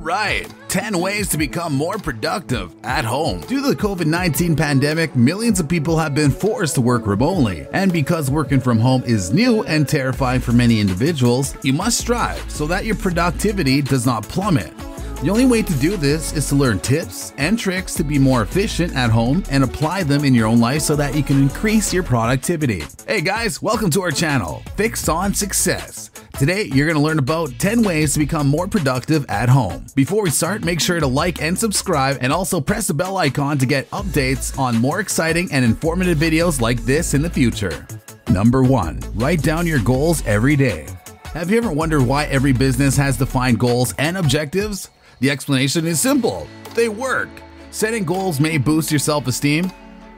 Alright, 10 ways to become more productive at home. Due to the COVID-19 pandemic, millions of people have been forced to work remotely. And because working from home is new and terrifying for many individuals, you must strive so that your productivity does not plummet. The only way to do this is to learn tips and tricks to be more efficient at home and apply them in your own life so that you can increase your productivity. Hey guys, welcome to our channel, Fixed on Success. Today, you're going to learn about 10 ways to become more productive at home. Before we start, make sure to like and subscribe and also press the bell icon to get updates on more exciting and informative videos like this in the future. Number 1. Write down your goals every day. Have you ever wondered why every business has defined goals and objectives? The explanation is simple. They work. Setting goals may boost your self-esteem,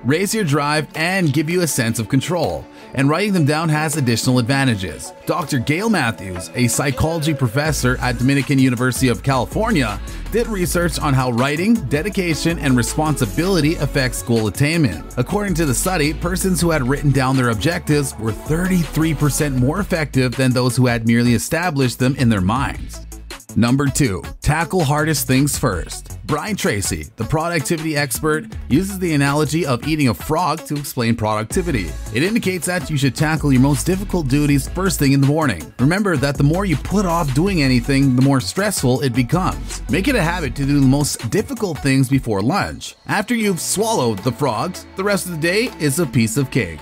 raise your drive, and give you a sense of control. And writing them down has additional advantages. Dr. Gail Matthews, a psychology professor at Dominican University of California, did research on how writing, dedication, and responsibility affects goal attainment. According to the study, persons who had written down their objectives were 33% more effective than those who had merely established them in their minds. Number 2. Tackle hardest things first. Brian Tracy, the productivity expert, uses the analogy of eating a frog to explain productivity. It indicates that you should tackle your most difficult duties first thing in the morning. Remember that the more you put off doing anything, the more stressful it becomes. Make it a habit to do the most difficult things before lunch. After you've swallowed the frogs, the rest of the day is a piece of cake.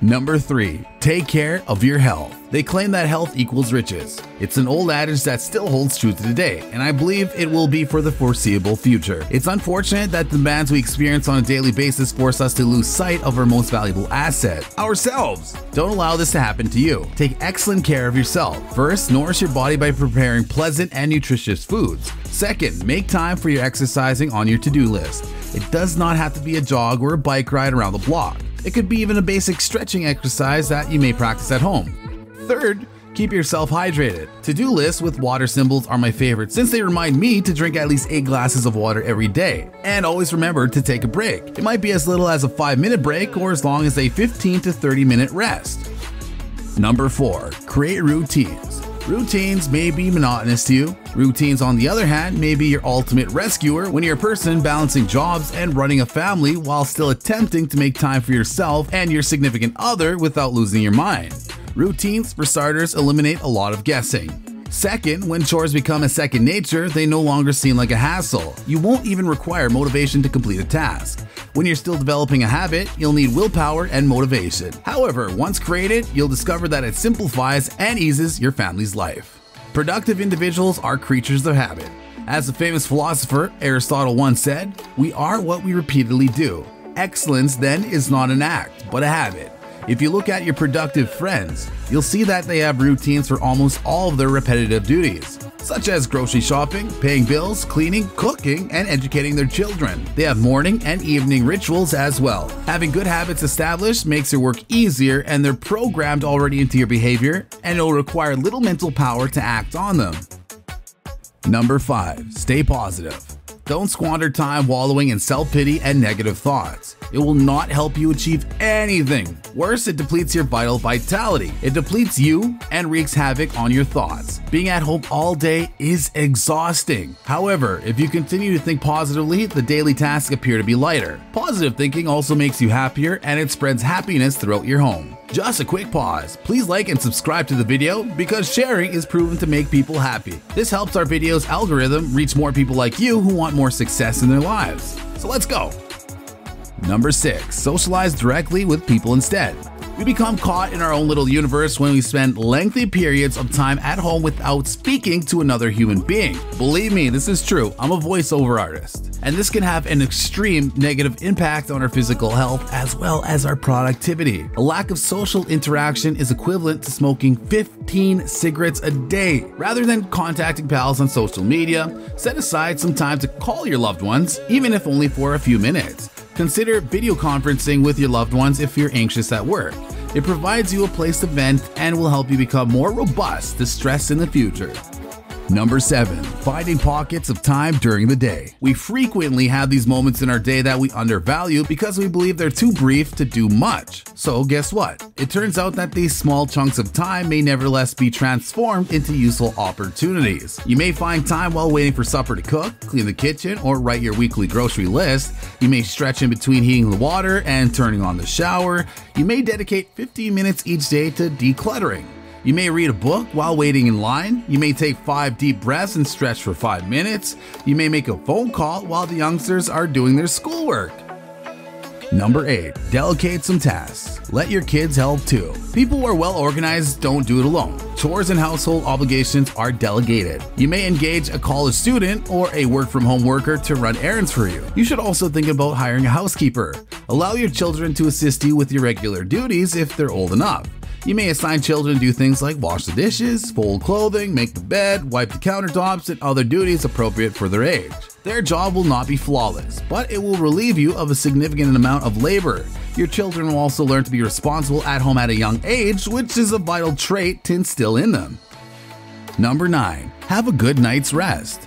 Number 3. Take care of your health. They claim that health equals riches. It's an old adage that still holds true to today, and I believe it will be for the foreseeable future. It's unfortunate that the demands we experience on a daily basis force us to lose sight of our most valuable asset, ourselves. Don't allow this to happen to you. Take excellent care of yourself. First, nourish your body by preparing pleasant and nutritious foods. Second, make time for your exercising on your to-do list. It does not have to be a jog or a bike ride around the block. It could be even a basic stretching exercise that you may practice at home. Third, keep yourself hydrated. To-do lists with water symbols are my favorite since they remind me to drink at least 8 glasses of water every day. And always remember to take a break. It might be as little as a 5-minute break or as long as a 15 to 30-minute rest. Number 4. Create routines. Routines may be monotonous to you. Routines, on the other hand, may be your ultimate rescuer when you're a person balancing jobs and running a family while still attempting to make time for yourself and your significant other without losing your mind. Routines, for starters, eliminate a lot of guessing. Second, when chores become a second nature, they no longer seem like a hassle. You won't even require motivation to complete a task. When you're still developing a habit, you'll need willpower and motivation. However, once created, you'll discover that it simplifies and eases your family's life. Productive individuals are creatures of habit. As the famous philosopher Aristotle once said, "We are what we repeatedly do." Excellence, then, is not an act, but a habit. If you look at your productive friends, you'll see that they have routines for almost all of their repetitive duties, such as grocery shopping, paying bills, cleaning, cooking, and educating their children. They have morning and evening rituals as well. Having good habits established makes your work easier, and they're programmed already into your behavior, and it'll require little mental power to act on them. Number 5. Stay positive. Don't squander time wallowing in self-pity and negative thoughts. It will not help you achieve anything. Worse, it depletes your vital vitality. It depletes you and wreaks havoc on your thoughts. Being at home all day is exhausting. However, if you continue to think positively, the daily tasks appear to be lighter. Positive thinking also makes you happier, and it spreads happiness throughout your home. Just a quick pause. Please like and subscribe to the video because sharing is proven to make people happy. This helps our video's algorithm reach more people like you who want more success in their lives. So let's go. Number 6. Socialize directly with people instead. We become caught in our own little universe when we spend lengthy periods of time at home without speaking to another human being. Believe me, this is true. I'm a voiceover artist. And this can have an extreme negative impact on our physical health as well as our productivity. A lack of social interaction is equivalent to smoking 15 cigarettes a day. Rather than contacting pals on social media, set aside some time to call your loved ones, even if only for a few minutes. Consider video conferencing with your loved ones if you're anxious at work. It provides you a place to vent and will help you become more robust to stress in the future. Number 7. finding pockets of time during the day. We frequently have these moments in our day that we undervalue because we believe they're too brief to do much. So guess what? It turns out that these small chunks of time may nevertheless be transformed into useful opportunities. You may find time while waiting for supper to cook, clean the kitchen, or write your weekly grocery list. You may stretch in between heating the water and turning on the shower. You may dedicate 15 minutes each day to decluttering. You may read a book while waiting in line. You may take 5 deep breaths and stretch for 5 minutes. You may make a phone call while the youngsters are doing their schoolwork. Number 8. Delegate some tasks. Let your kids help too. People who are well organized don't do it alone. Chores and household obligations are delegated. You may engage a college student or a work-from-home worker to run errands for you. You should also think about hiring a housekeeper. Allow your children to assist you with your regular duties if they're old enough. You may assign children to do things like wash the dishes, fold clothing, make the bed, wipe the countertops, and other duties appropriate for their age. Their job will not be flawless, but it will relieve you of a significant amount of labor. Your children will also learn to be responsible at home at a young age, which is a vital trait to instill in them. Number 9. Have a good night's rest.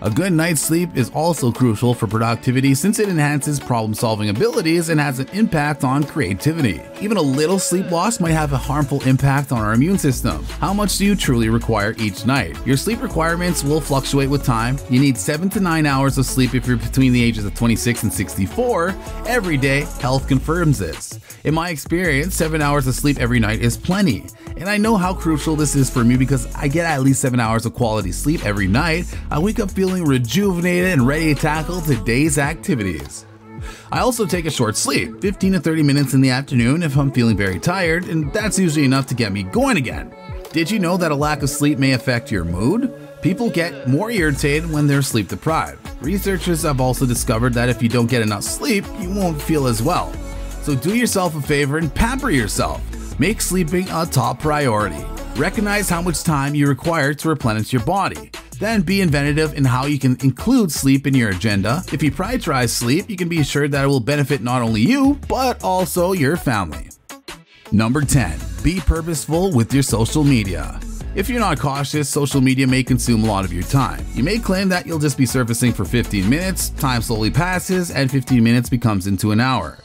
A good night's sleep is also crucial for productivity since it enhances problem-solving abilities and has an impact on creativity. Even a little sleep loss might have a harmful impact on our immune system. How much do you truly require each night? Your sleep requirements will fluctuate with time. You need 7 to 9 hours of sleep if you're between the ages of 26 and 64. Every day, health confirms this. In my experience, 7 hours of sleep every night is plenty. And I know how crucial this is for me because I get at least 7 hours of quality sleep every night. I wake up feeling rejuvenated and ready to tackle today's activities. I also take a short sleep, 15 to 30 minutes in the afternoon if I'm feeling very tired, and that's usually enough to get me going again. Did you know that a lack of sleep may affect your mood? People get more irritated when they're sleep deprived. Researchers have also discovered that if you don't get enough sleep, you won't feel as well. So do yourself a favor and pamper yourself. Make sleeping a top priority. Recognize how much time you require to replenish your body. Then be inventive in how you can include sleep in your agenda. If you prioritize sleep, you can be assured that it will benefit not only you, but also your family. Number 10. Be purposeful with your social media. If you're not cautious, social media may consume a lot of your time. You may claim that you'll just be surfacing for 15 minutes, time slowly passes, and 15 minutes becomes into an hour.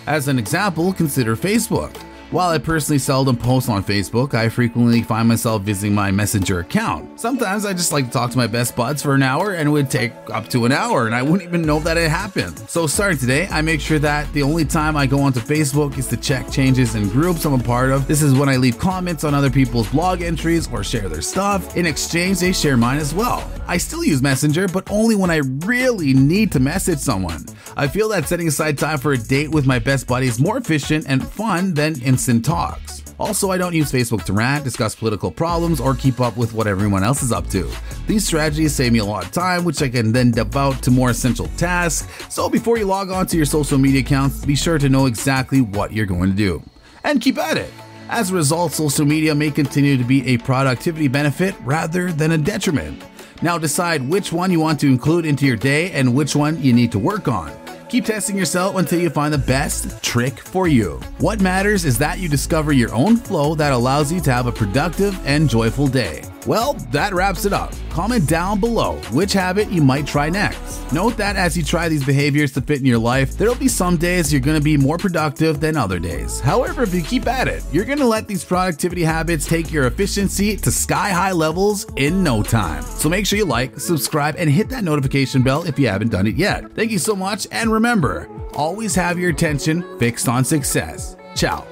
As an example, consider Facebook. While I personally seldom post on Facebook, I frequently find myself visiting my Messenger account. Sometimes I just like to talk to my best buds for an hour and it would take up to an hour and I wouldn't even know that it happened. So starting today, I make sure that the only time I go onto Facebook is to check changes in groups I'm a part of. This is when I leave comments on other people's blog entries or share their stuff. In exchange, they share mine as well. I still use Messenger, but only when I really need to message someone. I feel that setting aside time for a date with my best buddy is more efficient and fun than instant talks. Also, I don't use Facebook to rant, discuss political problems, or keep up with what everyone else is up to. These strategies save me a lot of time, which I can then devote to more essential tasks. So before you log on to your social media accounts, be sure to know exactly what you're going to do. And keep at it. As a result, social media may continue to be a productivity benefit rather than a detriment. Now decide which one you want to include into your day and which one you need to work on. Keep testing yourself until you find the best trick for you. What matters is that you discover your own flow that allows you to have a productive and joyful day. Well, that wraps it up. Comment down below which habit you might try next. Note that as you try these behaviors to fit in your life, there'll be some days you're going to be more productive than other days. However, if you keep at it, you're going to let these productivity habits take your efficiency to sky-high levels in no time. So make sure you like, subscribe, and hit that notification bell if you haven't done it yet. Thank you so much, and remember, always have your attention fixed on success. Ciao.